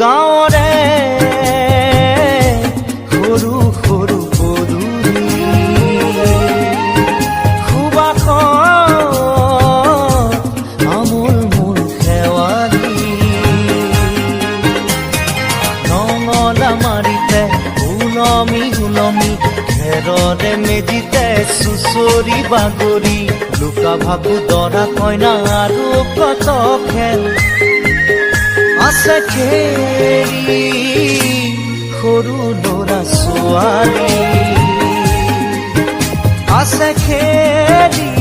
গাঁৱৰে সৰু সৰু পদূলি সুবাস আমোল মোল শেৱালি নঙলা মাৰিতে ওলমি ওলমি ঘেৰৰে মেজিতে চুচৰি বাগৰি লুকা ভাবু দৰা কইনা আৰু কত খেল আছে খেলি সৰু ল'ৰা ছোৱালী আছে খেলি